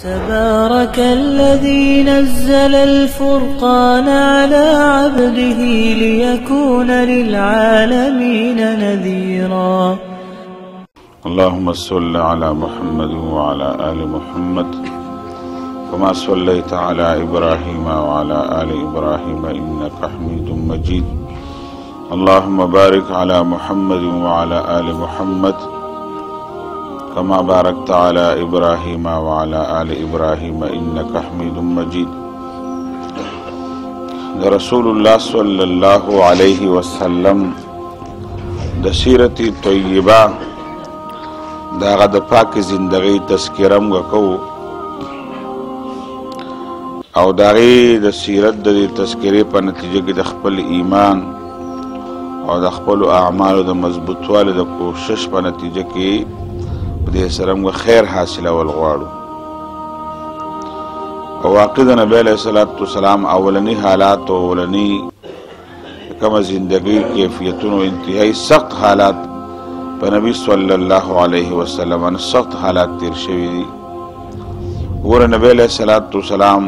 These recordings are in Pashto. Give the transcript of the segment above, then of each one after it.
تبارك الذي نزل الفرقان على عبده ليكون للعالمين نذيرا. اللهم صل على محمد وعلى آل محمد كما صليت على إبراهيم وعلى آل إبراهيم إنك حميد مجيد. اللهم بارك على محمد وعلى آل محمد كما باركت على إبراهيم وعلى آل إبراهيم إنك حميد مجيد. رسول الله صلى الله عليه وسلم د سیرت طیبه داغه د پاک زندگی تذکرم وکاو او داغه د سیرت د تذکرې په نتیجه کې د خپل ایمان او د خپل اعمالو د مضبوطوالي د کوشش په نتیجه کې دې سره موږ خیر حاصله ولغواړو. او واقع د نبی علیہ الصلوۃ والسلام اولنی حالات او اولنی کوم زندگی کیفیتونو انتهایی سخت حالات په نبی صلی الله علیه وسلم ان سخت حالات تیر شوی دي. ور نبی علیہ الصلوۃ والسلام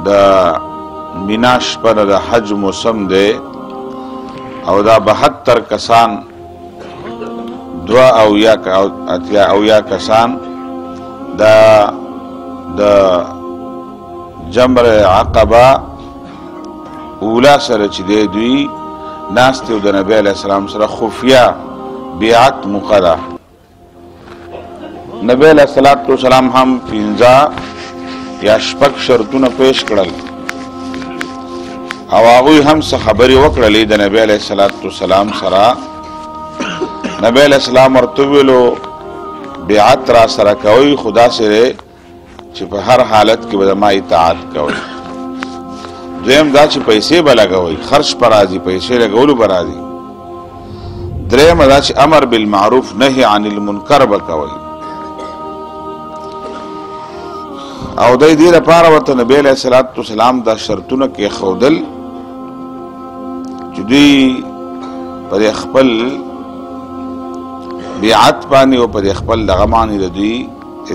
د میناش پر د حج موسم دی او دا 72 کسان دوا او یا کسان دا د جمر عقبه اولا سره چې دی دوی ناست د نبی علیہ السلام سره خفیه بیعت مقرره. نبی علیہ السلام هم 15 یا شپږ شرطونه پیش کړل او هغه هم څه خبرې وکړلې د نبی علیہ السلام سره. نبی علیہ السلام ورته ویلو بیعت را سره کوي خدا سره چې په هر حالت کې به ما اطاعت کوي. دویم دا چې پیسې به لګوي، خرج پر راځي، پیسې لګولو به راځي. دریم دا چې امر بالمعروف نهي عن المنکر به کوي. او د دې لپاره ورته نبی علیہ السلام دا شرطونه کې خودل چې دوی پر خپل بیعت باندې او پر خپل دغه باندې د دوی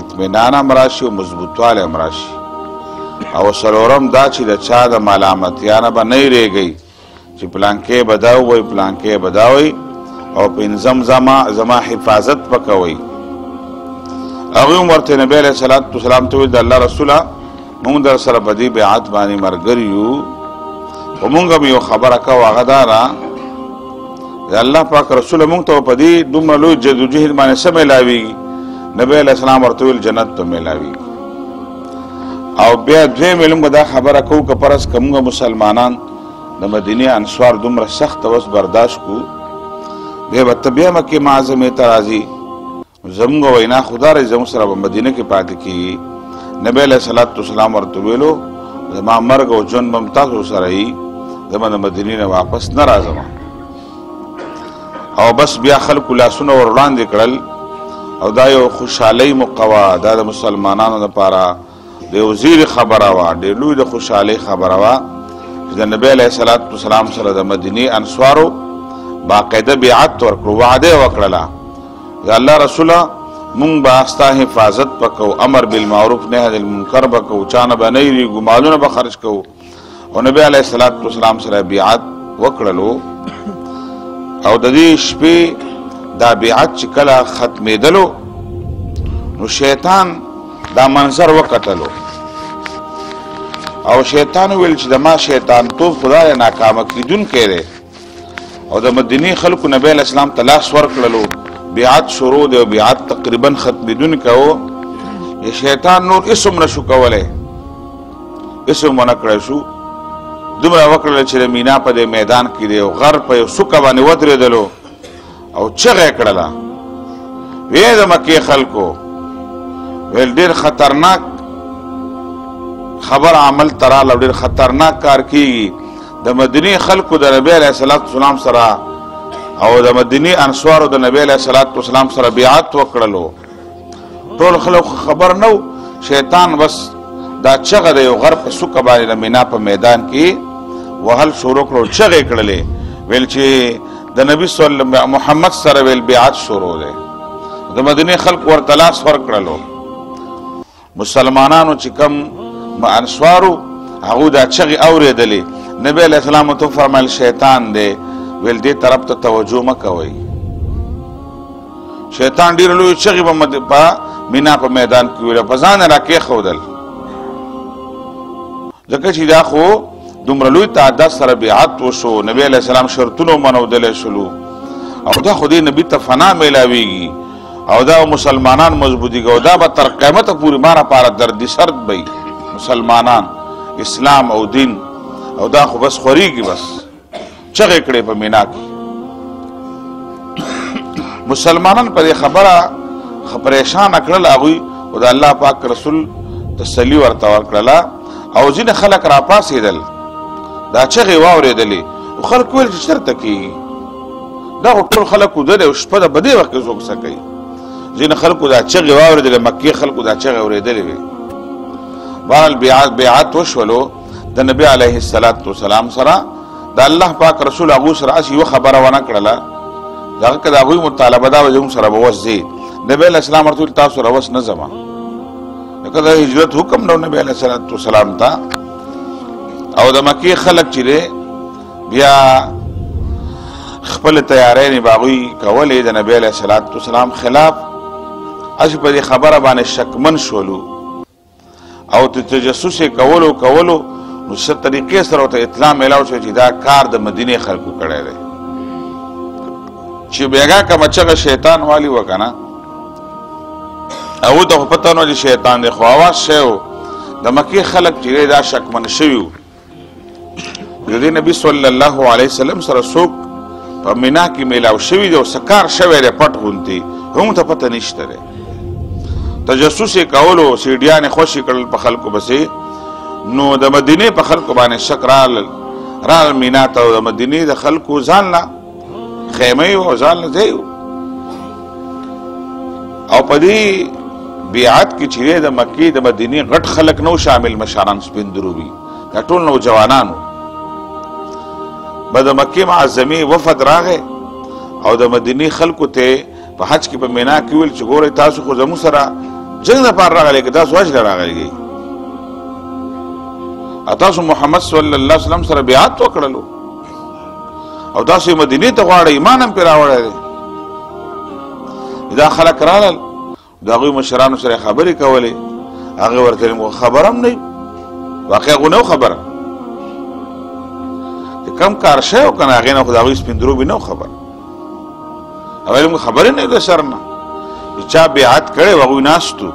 اطمینان امراشي او مضبوطواله امراشي. او سرورم دا چې د چا د ملامتیانه به نه ریږي چې پلانکې بداو وي پلانکې بداوي او پنځم زما حفاظت وکوي. هغه ورته نبی علیہ السلام ته د الله رسوله موږ در سره بدی بیعت باندې مرګري یو او موږ به یو خبره کوو هغه دا الله پاک رسول موږ ته په دې دومره لوی جدوجہد باندې څه ملاویږي. نبی علیہ السلام ورته ویل جنت ته ملاویږي. او بیا دویم علم دا خبره کوو که پرس که موږ مسلمانان د مدینې انصار دومره سخت اوس برداشت کو بیا به ته بیا مکې معظمې ته راځي زموږ وینا خدا رې زموږ سره به مدینه کې پاتې کېږي. نبی علیہ السلام ورته ویلو زما مرګ او ژوند به تاسو سره وي، زما د مدینې نه واپس نه راځم. او بس بیا خلکو لاسونه ور وړاندې کړل او دا یو خوشحالۍ موقعه دا د مسلمانانو لپاره د یو زیر خبره وه، ډېر لوی د خوشحالۍ خبره وه چې د نبی علیہ السلام سره د مدینې انصارو باقاعده بیعت ورکړو، وعده یې وکړله د الله رسوله مونږ به ستا حفاظت به کوو، امر بالمعروف نهی عن المنکر به کوو، چا نه به نه یېرېږو، مالونه به خرج کوو. او نبی علیہ السلام سره بیعت وکړلو او د دې شپې دا بیعت چې کله ختمېدلو نو شیطان دا منظر وکتلو او شیطان ویل چې د ما شیطان توب خدای ناکامه کیدونکی دی. او د مدینې خلکو نبی علیہ السلام ته لاس ورکړلو، بیعت شروع دی او بیعت تقریبا ختمېدونکی و. شیطان نور اسم نشو کولی، اسم ونه کړی شو. دومره وکړله چې د مینا په دې میدان کې دی او غر په یو څوکه باندې ودرېدلو او چغه یې کړله ویې د مکې خلکو ویل ډېر خطرناک خبر عمل ته راغله او ډېر خطرناک کار کېږي. د مدینې خلکو د نبی علیہ السلام سره او د مدینې انصارو د نبی علیہ السلام سره بیعت وکړلو. ټول خلک خبر نو، شیطان بس دا چغه د یو غر په څوکه باندې د مینا په میدان کې وهل شروع کړو، چغې کړلې ویل چې د نبی صلی محمد سره ویل بیعت شروع دی. د مدینه خلق ورته لاس ورکړلو مسلمانانو چې کم انصارو هغه دا چغې اورېدلې نبی علیه السلام ته فرمایل شیطان دی ویل دې طرف ته توجه مه کوئ شیطان ډېر لوی چغې به په مینا په میدان کې ویله په ځان یې راکېښودل ځکه چې دا خو دومره لوی تعداد سره بیعت وشو نبی علیه السلام شرطونه منودلی شلو او دا خو دې نبي ته فنا میلاویږي او دا مسلمانان مضبوطیږي او دا به تر قیامته پورې ما لپاره دردي سرد وي مسلمانان اسلام او دین او دا خو بس خوريږي بس چغې کړې په مینا کې مسلمانان په دې خبره پریشان کړل هغوی او د الله پاک رسول تسلي ورته ورکړله او ځینې خلک راپاڅېدل دا چغې واورېدلې او خلک ویل چې چېرته کېږي دا خو ټول خلک ودلې او شپه ده په دې وخت کې څوک څه کوي ځینې خلکو دا چغې واورېدلې مکې خلکو دا چغې اورېدلې وې بهرحال بیعت وشولو د نبي علیه السلام سره د الله پاک رسول هغو سره هسې یوه خبره ونه کړله دغه که د هغوی مطالبه دا وه زموږ سره به وس ځې نبی علیه السلام ورته ویل تاسو روس نه ځمه لکه د هجرت حکم نو نبی علیه السلام ته او د مکې خلک چې دی بیا خپل تیارۍ به هغوی کولې د نبی علیه السلام خلاف هسې په دې خبره باندې شکمن شولو او تجسس یې کولو نو څه طریقې سره ورته اطلاع میلاو شوه چې دا کار د مدینې خلکو کړی دی چې بیګا کومه چغه شیطان والی وه که نه هغو ته خو پته نه چې شیطان دی خو اواز شی و د مکې خلک چې دی دا شکمن شوي وو د دې نبي صلی الله علیه وسلم سره څوک په مینا کې میلاو شوي دی او څه کار شوی دی پټ غوندې هغوی ته پته نشته دی تجسس یې کولو سیډیانې خوشې کړل په خلکو پسې نو د مدینې په خلکو باندې شک رال مینا ته او د مدینې د خلکو ځان له خیمه او ځان له ځای او په دې بیعت کې چې د مکې د مدینې غټ خلک نو شامل مشران سپین دروبي دا ټول نوجوانانو به د مکې معظمې وفد راغی او د مدینې خلکو ته په حج کې په مینا کې ویل چې ګورئ تاسو خو زموږ سره جنګ دپاره راغلی که تاسو حج له راغلی تاسو محمد صلی الله وسلم سره بیعت وکړلو او تاسو یې مدینې ته غواړئ ایمان هم پرې راوړی دی دا خلک رالل د هغوی مشرانو سره خبرې کولې هغې ورته خبر هم نه واقع هغو نه خبره چې کم کار شی و که نه هغې نه خو د هغوی سپین دروبي نه خبر هغوی موږ خبرې نه د سر نه چې چا بیعت کړی و هغوی ناستو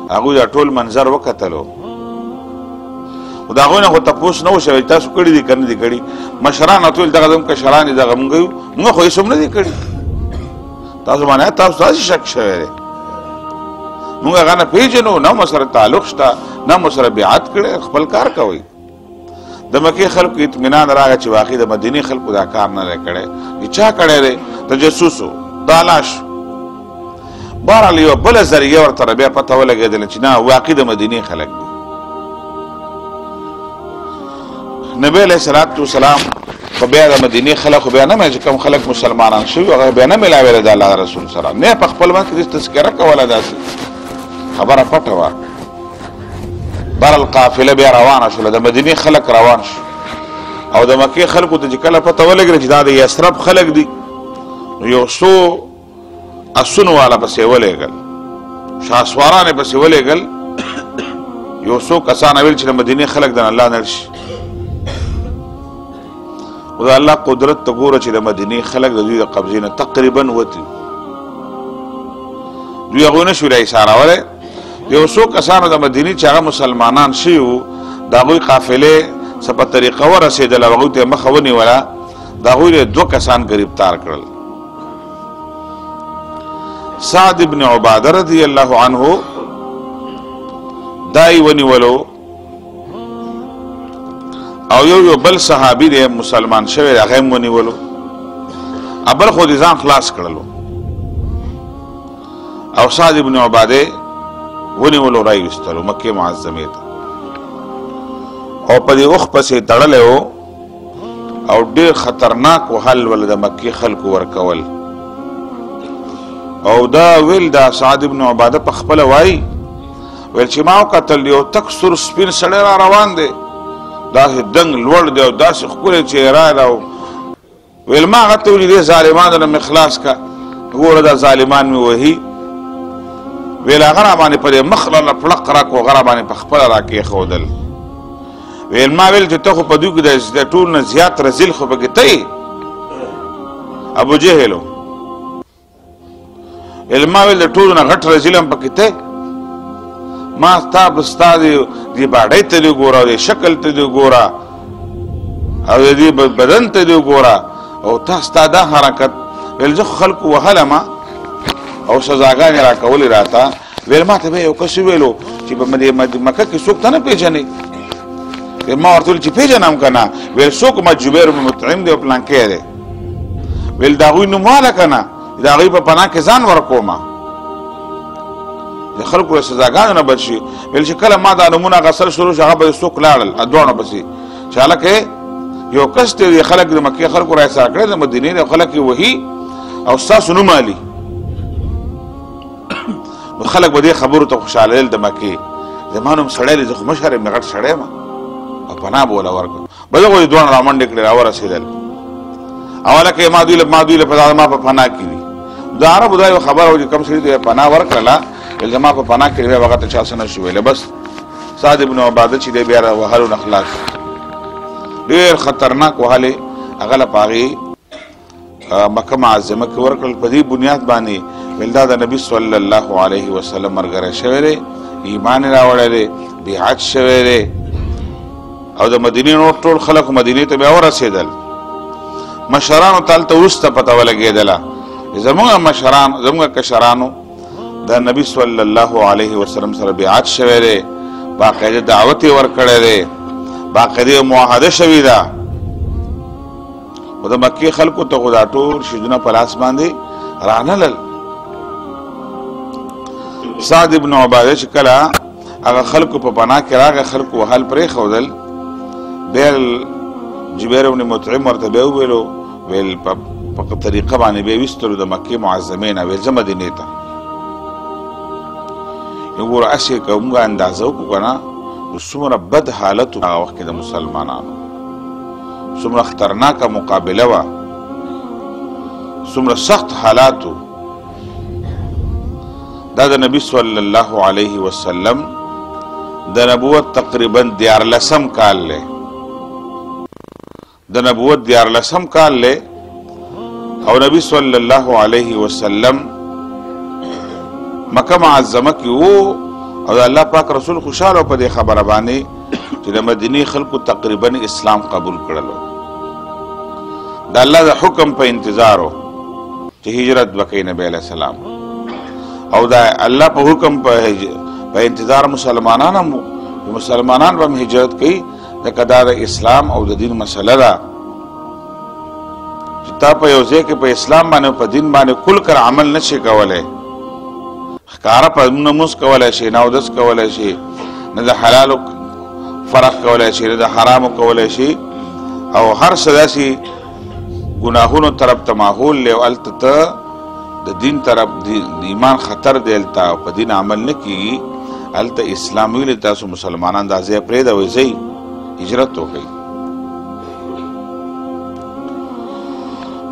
هغوی دا ټول منظر وکتلو خو د هغوی نه خو تپوس نه وشوی تاسو کړي دي که نه دي کړي مشران ورته ویل دغه زموږ کشران دي دغه موږ یو موږ خو هېڅ هم نه دي کړي تاسو باندې تاسو داسې شک شوی دی موږ هغه نه پېژنو نه مو سره تعلق شته نه مو سره بیعت کړی خپل کار کوئ د مکې خلکو اطمینان راغی چې واقعي د مدینې خلکو دا کار نه دی کړی چې چا کړی دی تجسس و دالاش بهرحال یوه بله ذریعه ورته بیا پته ولګېدله چې نه واقعي د مدینې خلک دي نبی علیه السلام خو بیا د مدینې خلک خو بیا نه چې کوم خلک مسلمانان شوي هغه بیا نه میلاوېله د الله رسول سره نه په خپل منځ کې تذکره کوله داسې خبره پټه وه بهرحال قافله بیا روانه شوله د مدینې خلک روان شو او د مکې خلکو ته چې کله پته ولګېده چې دا د یثرب خلک دي نو یو څو اسونو والا پسې ولېږل شهسواران یې پسې ولېږل یو څو کسان ویل چې د مدینې خلک د الله نه شي خو د الله قدرت ته ګوره چې د مدینې خلک د دوی د قبضې نه تقریبا وتي دوی هغوی نه شو راایسارولی یو څو کسانو د مدینې چې هغه مسلمانان شوي وو د هغوی قافلې څه په طریقه ورسېدل او هغوی ته یې مخه ونیوله د هغوی نه 2 کسان ګرفتار کړل سعد ابن عباده رضی الله عنه دا یې ونیولو او یو بل صحابي دی مسلمان شوی هغه هم ونیولو بل خو دې ځان خلاص کړلو او سعد ابن عباده ونیولو راویستلو مکې معظمې ته او په دې اوښ پسې تړلی و او ډېر خطرناک وهل ول د مکې خلکو ورکول او دا ویل دا سعد ابن عباده په خپل وای ویل چې ما وکتل یو تک سور سپین سړی را روان دی داسې دنګ لوړ دی او داسې ښکلی چهره ده ویل ما هغه ته ولیدې ظالمانو نه مې خلاص که ګوره دا ظالمان مې وهي ویل هغه راباندې په دې مخ له پړق راکړو هغه راباندې په خپله را کېښودل ویل ما ویل چې ته خو په دوی کې د ټول نه زیات رزیل خو پکې ته یې ابو جهلو ویل ما ویل د ټولو نه غټ رزیل هم پکې ته ما ستا دې باډۍ ته دې ګوره او دې شکل ته دې ګوره او دې بدن ته دې ګوره او تا ستا دا حرکت ویل زه خو خلکو وهلمه او سزاګانې راکولې راته ویل ما ته به یو کس ویلو چې په مکه کې څوک ته نه پېژنې ما ورته ویل چې پېژنم که نه ویل څوک ما جبیر بن مطعم دی او پلانکی دی ویل د هغوی نوم واله که نه د هغوی په پناه کې ځان ورکومه د خلکو له سزاګانو نه بچ شي ویل چې کله ما دا نومونه غسل شروع شو هغه به څوک لاړل دواړو پسې چې هلکې یو کس دی خلک د مکې خلکو را ایسار کړی د مدینې د خلک یې وهي او ستاسو نوم علي نو خلک به دې خبرو ته خوشحالېدل د مکې زما نوم سړی دی زه خو مشر یم غټ سړی یم او پناه به وله ورکړم به دغو دې دواړه رامنډې کړې راورسېدل او هلکه ما دوی له ما په پناه کې دي د عربو دا یو خبره وه چې کوم سړي ته یې پناه ورکړله ویل زما په پناه کې بیا هغه ته چا څه نه شو ویلی بس سعد ابن عباده چې دی بیا را وهلو نه خلاص ډېر خطرناک وهلې هغه له په هغې مکه معظمه کې ورکړل په دې بنیاد باندې ویل دا د نبي صلی الله علیه وسلم ملګری شوی دی ایمان یې راوړی دی بیعت شوی دی او د مدینې نور ټول خلک مدینې ته بیا ورسېدل مشرانو ته هلته وروسته پته ولګېدله زموږ مشران زموږ کشرانو د نبي صلی الله علیه وسلم سره بیعت شوی دی باقاعده دعوت یې ورکړی دی باقاعده معاهده شوې ده خو د مکې خلکو ته خو دا ټول شیدونه په لاس باندې رانلل سعد ابن عباده چې کله هغه خلکو په پناه کې راغی خلکو وهل پرېښودل بیا جبیر بن مطعم ورته بیا وویلو ویل په طریقه باندې بیا ویستلو د مکې معظمې نه ویل زه مدینې ته وګوره هسې که موږ اندازه وکړو که نه نو څومره بد حالت و هغه وخت کې د مسلمانانو څومره خطرناکه مقابله وه څومره سخت حالات و دا د نبي صلی الله علیه وسلم د نبوت تقریبا 14 کال دی د نبوت 14 کال دی او نبی صلی الله علیه وسلم مکه معظمه کې وو او د الله پاک رسول خوشحاله په دې خبره باندې چې د مدینې خلکو تقریبا اسلام قبول کړلو د الله د حکم په انتظار و چې هجرت وکړي نبی علیه السلام او د الله په حکم په انتظار مسلمانان هم مسلمانان به هم هجرت کوي ځکه دا د اسلام او د دین مسله ده چې تا په یو ځای کې په اسلام باندې په دین باندې کل کر عمل نشي کولی ښکاره په نموز کولی شي نه اودس کولی شي نه د حلالو فرق کولی شي نه د حرامو کولی شي او هر څه داسې ګناهونو طرف ته ماحول دی او هلته ته د دین طرف د ایمان خطر دی هلته او په دین عمل نه کېږي هلته اسلام ویلي تاسو مسلمانان دا ځای پرېږدوئ ځئ هجرت وکړئ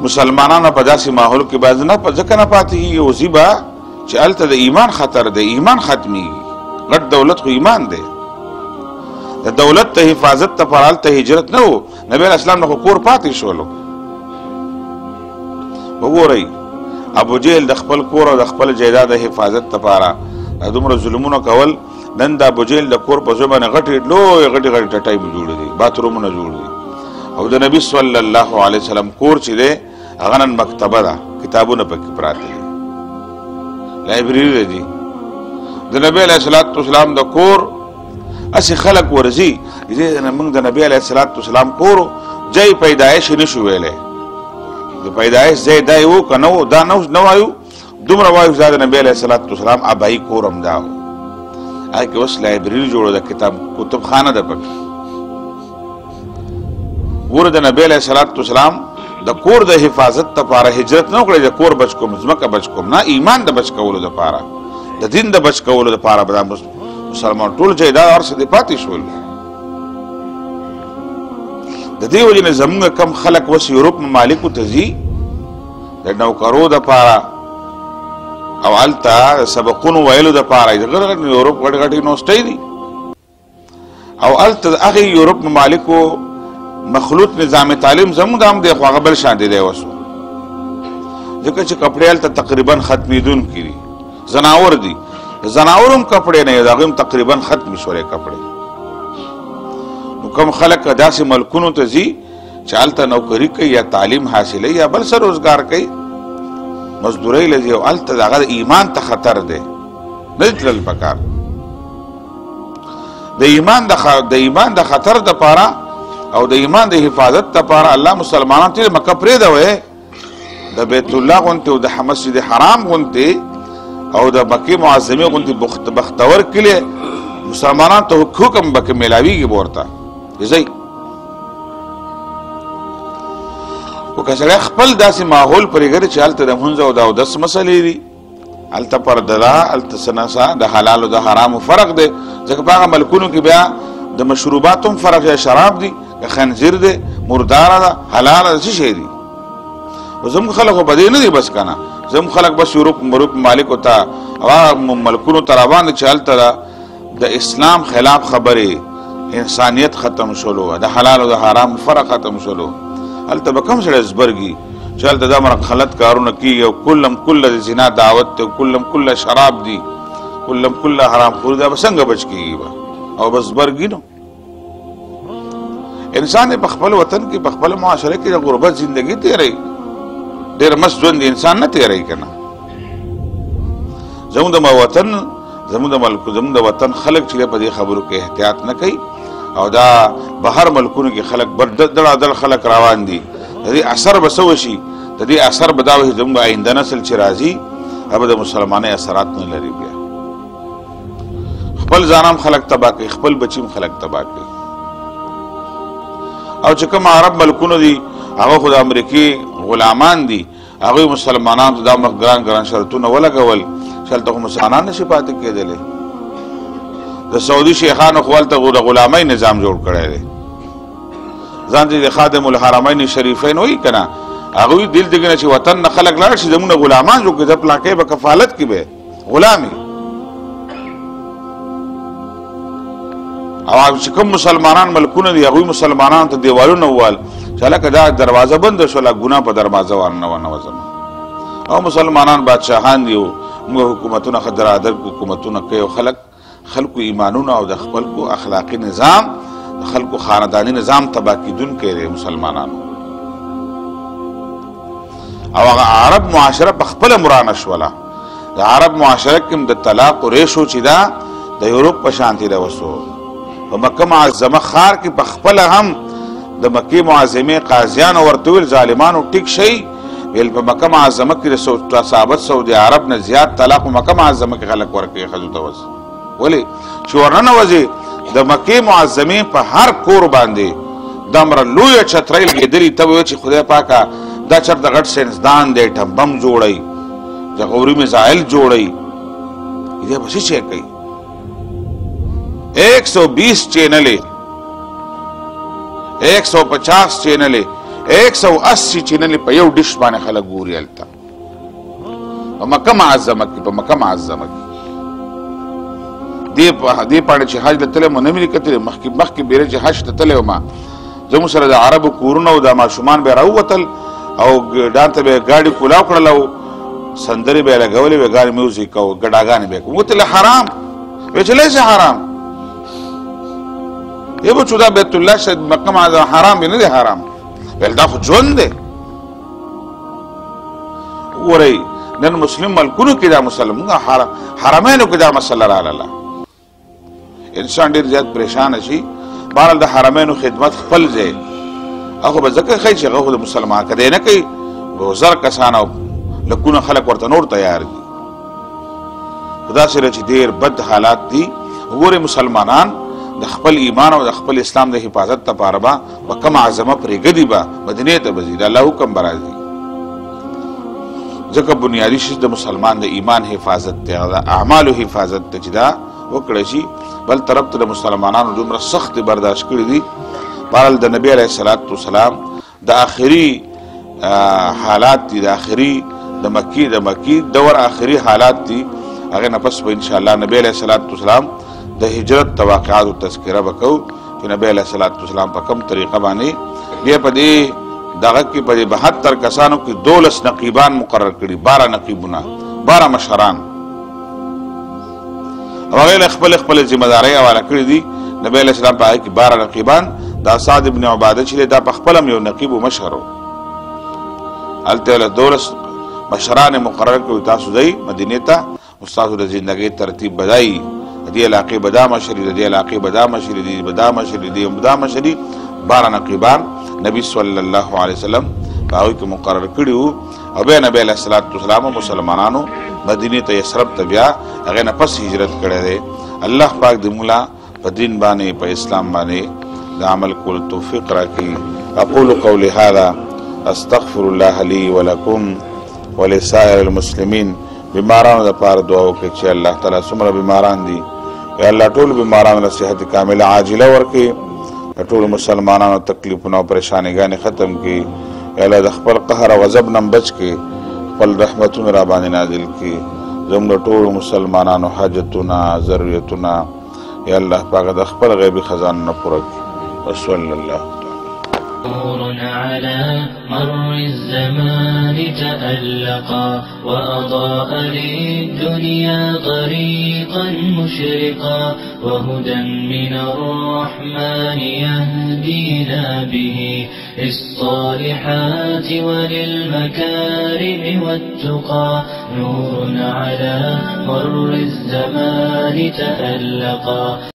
مسلمانانو په داسې ماحول کې باید ځکه نه پاتې کېږي اوځي به چې هلته د ایمان خطر دی ایمان ختمیږي غټ دولت خو ایمان دی د دولت ته حفاظت ته پر هلته هجرت نه و نبی علیه السلام نه خو کور پاتې شولو وګورئ ابو جهل د خپل کور او د خپل جایداد د حفاظت لپاره دومره ظلمونه کول نن د ابو جهل د کور په ځای باندې غټې لویې غټې ټټۍ جوړې دي باترومونه جوړ دي او د نبي صلی الله علیه وسلم کور چې دی هغه نن مکتبه ده کتابونه پکې پراته دي لایبرري دی د نبی علیه الصلاة والسلام د کور اسې خلک ورځي موږ د نبی علیه الصلاة والسلام کور ځای پیدایش نشو ویلی د پیدایش ځای دا و که نه و دا نه وایو دومره وایو دا د نبی علیه الصلاة والسلام ابایي کور هم دا و هغې کې اوس لایبرري جوړه ده کتابخانه ده پکې ګوره د نبی علیه الصلاة والسلام د کور د حفاظت لپاره هجرت نه وکړي چې کور بچ کوم ځمکه بچ کوم نه ایمان د بچ کولو لپاره د دین د بچ کولو لپاره به مسلمان ټول جایداد هر څه دې پاتې شول د دې وجې نه زموږ کم خلک اوس یورپ ممالکو ته ځي د نوکرو دپاره او هلته سبقونو ویلو دپاره یورپ غټ غټ یونیورسټۍ دي او هلته د هغې یورپ ممالکو مخلوط نظام تعلیم زموږ د هم دی خو هغه بل شان دی اوس ځکه چې کپړې هلته تقریبا ختمېدونکي دي زناور دي د زناور هم کپړې نه د هغوی هم تقریبا ختمې شولې کپړې نو کوم خلک داسې ملکونو ته ځي چې هلته نوکري کوي یا تعلیم حاصلوي یا بل څه روزګار کوي مزدورۍ له ځي او هلته د هغه ایمان ته خطر دی نه دي تلل پکار د ایمان د خطر دپاره او د ایمان د حفاظت دپاره الله مسلمانان ته مکه پرېږدوئ د بیت الله غوندې او د مسجد حرام غوندې او د مکې معظمې غوندې بختور کلي مسلمانان ته حکم به کې میلاویږي به ورته ځئ خو که سړی خپل داسې ماحول پرېږدي چې هلته د لمونځ او د اودس مسلې دي هلته پرده ده هلته څه نڅه د حلال او د حرامو فرق دی ځکه په هغه ملکونو کې بیا د مشروباتو هم فرق دی شراب دي که خنزیر دی مرداره ده حلاله ده څه شی دي خو زموږ خلک خو په دې نه دي بس که نه زموږ خلک بس یورپ ممالکو ته او هغه ملکونو ته روان دي چې هلته د اسلام خلاف خبرې انسانیت ختم شولو د حلال او د حرام فرق ختم شولو هلته به کوم سړی زبرګي چې هلته دا مرق غلط کارونه کېږي او کلم کله د زنا دعوت دی او کلم کله شراب دي کلم کله حرام خوري دا به څنګه بچ کېږي به او به زبرګي نو انسان په خپل وطن کې په خپل معاشره کې د غربت زندگی تیروي ډېر مست ژوند انسان نه تیروي که نه زموږ د وطن زموږ د ملک زموږ د وطن خلک چې په دې خبرو کې احتیاط نه کوي او دا بهر ملکونو کې خلک دړادړ خلک روان دي د دې اثر به څه وشي د دې اثر به دا وشي زموږ آینده نسل چې راځي هغه به د مسلمانۍ اثرات نه لري بیا خپل ځان هم خلک تباه کوي خپل بچي هم خلک تباه کوي او چې کوم عرب ملکونو دي هغه خو د امریکې غلامان دي هغوی مسلمانانو ته دا ګران ګران شرطونه ولګول چې هلته خو مسلمانان نشي پاتې کېدلی د سعودي شیخانو خو هلته د غلامۍ نظام جوړ کړی دی ځان چې د خادم الحرمین شریفین وایي که نه هغوی دل دګنه چې وطن نه خلک لاړ شي زموږ غلامان جوړ کړي د پلاکۍ به کفالت کې به غلامي او چې کوم مسلمانان ملکونه دي هغوی مسلمانانو ته دیوالونه ووال چې هلکه دا دروازه بنده شوله ګناه په دروازه ورننوځم او مسلمانان بادشاهان دي او موږ حکومتونه ښه درادر حکومتونه کوي او خلکو ایمانونه او د خپلکو اخلاقي نظام د خلکو خانداني نظام تباه کیدونکی دی مسلمانانو او هغه عرب معاشره په خپله مرانه شوله د عرب معاشره کې د طلاق ریشو چې دا د یورپ په شانتې ده وسو په مکه معظمه ښار کې په خپله هم د مکې معظمې قاضیانو ورته ویل ظالمانو ټیک شئ ویل په مکه معظمه کې د صحابت سعودي عرب نه زیات طلاق په مکه معظمه کې خلک ورکوي ښځو ته وس ولې چې ورننوځي د مکې معظمې په هر کور باندې دومره لویه چترۍ لګېدلې ته به چې خدای پاکه دا چېرته غټ ساینسدان دی ټمبم جوړوي د غوري میزایل جوړوي دې به څه شی کوي 120 چینلې 150 چینلې 180 چینلې په یو ډش باندې خلک ګوري هلته په مکه معظمه کې په مکه معظمه کې دې پاڼې چې حج ته تللی مو نه مې کتلې مخکې بیره چې حج ته تللی وم زموږ سره د عربو کورونه او د ماشومان به یې راووتل او ډان ته به یې ګاډي کولاو کړل او سندرې به یې لګولې وې ګاډي میوزیک او ګډاګانې به یې کوم وتلې حرام وی چې لیسې حرام یې به چې دا بیت الله شاید مکه معظمه حرام به نه دی حرام ویل دا خو ژوند دی وګورئ نن مسلم ملکونو کې دا مسلمون حرمینو کې دا مسله راغله انسان ډېر زیات پریشانه شي بهرحال د حرمینو خدمت خپل ځای هغه به ځکه ښایي چې هغه خو د مسلمان که دی نه کوي به زر کسان او لکونه خلک ورته نور تیار دي خو داسې چې ډېر بد حالات دي وګورئ مسلمانان د خپل ایمان او د خپل اسلام د حفاظت لپاره به کوم عظمه پرېږدي به مدینې ته به ځي د الله حکم به راځي ځکه بنیادي شی د مسلمان د ایمان حفاظت دی د اعمالو حفاظت دی چې دا وکړی شي بل طرف ته د مسلمانانو دومره سخت برداشت کړي دي بهرحال د نبي علیه الصلاة والسلام د آخري حالات دي د آخري د مکی دور آخري حالات دي هغې نه پس به انشاءالله نبي علیه الصلاة والسلام د هجرت د واقعاتو تذکره به کوو چې نبي علیه الصلاة والسلام په کوم طریقه باندې بیا په دې دغه کې په 72 کسانو کې 12 نقیبان مقرر کړي 12 نقیبونه 12 مشران او هغې خپل ذمه دارۍ حواله کړي دي نبي علیه السلام په هغې کې 12 نقیبان دا سعد ابن عباده چې دی دا په خپله هم یو نقیب و مشر و هلته یې 12 مشران مقرر کړي تاسو ځئ مدینې ته ستاسو د زندګۍ ترتیب به دا وي د دې علاقې به دا مشري د دې علاقې به دا مشري دی به دا مشري دی به دا مشري 12 نقیبان نبی صلی الله علیه وسلم په هغوی کې مقرر کړي وو او بیا نبی علیه الصلاة والسلام مسلمانانو مدینې ته یثرب ته بیا هغې نه پس هجرت کړی دی الله پاک د مولا په دین باندې په اسلام باندې د عمل کولو توفیق راکړي اقول قولي هذا استغفر الله لي ولكم ولسائر المسلمین بیمارانو دپاره دعا وکړئ چې الله تعالی څومره بیماران دي یا الله ټولو بیمارانو له صحت کامله عاجله ورکړي د ټولو مسلمانانو تکلیفونه او پریشانیګانې ختم کړي یا الله د خپل قهر او غضب نه بچ کړي خپل رحمتونه را باندې نازل کړي زموږ د ټولو مسلمانانو حاجتونه ضرورتونه یا الله پاک د خپل غیبي خزانو نه پوره کړي وصلی الله نور على مر الزمان تألقا وأضاء للدنيا طريقا مشرقا وهدى من الرحمن يهدينا به للصالحات وللمكارم والتقى نور على مر الزمان تألقا